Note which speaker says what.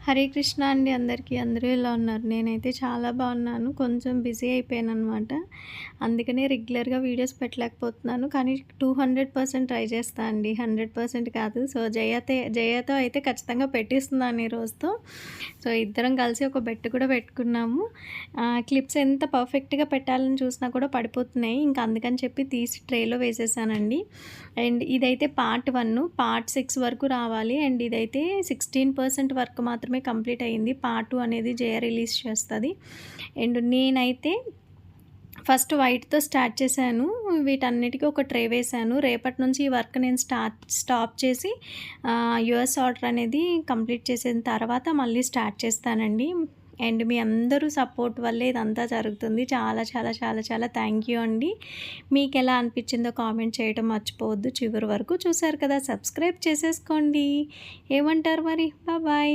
Speaker 1: హరే కృష్ణ అండి అందరికీ. అందరూ ఎలా ఉన్నారు? నేనైతే చాలా బాగున్నాను. కొంచెం బిజీ అయిపోయాననమాట. అందుకనే రెగ్యులర్‌గా వీడియోస్ పెట్టలేకపోతున్నాను. కానీ 200% ట్రై చేస్తా అండి. 100% కాదు. సో, జయతో అయితే ఖచ్చితంగా పెట్టిస్తున్నాను ఈ రోజుతో. సో, ఇద్దరం కలిసి ఒక బెట్ కూడా పెట్టుకున్నాము. క్లిప్స్ ఎంత పర్ఫెక్ట్‌గా పెట్టాలని చూసినా కూడా పడిపోతున్నాయి. ఇంకా అందుకని చెప్పి తీసి ట్రేలో వేసేసానండి. అండ్ ఇదైతే పార్ట్ 1. పార్ట్ 6 వరకు రావాలి. అండ్ ఇదైతే 16% వరకు మాత్రమే కంప్లీట్ అయింది. పార్ట్ 2 అనేది జయ రిలీజ్ చేస్తది. అండ్ నేనైతే ఫస్ట్ వైట్‌తో స్టార్ట్ చేశాను. వీటన్నిటికి ఒక ట్రే వేశాను. రేపటి నుంచి ఈ వర్క్ నేను స్టాప్ చేసి యూఎస్ ఆర్డర్ అనేది కంప్లీట్ చేసిన తర్వాత మళ్ళీ స్టార్ట్ చేస్తానండి. అండ్ మీ అందరూ సపోర్ట్ వల్లే ఇదంతా జరుగుతుంది. చాలా చాలా చాలా చాలా థ్యాంక్ యూ అండి. మీకెలా అనిపించిందో కామెంట్ చేయడం మర్చిపోవద్దు. చివరి వరకు చూసారు కదా! సబ్స్క్రైబ్ చేసేసుకోండి. ఏమంటారు మరి? బాయ్.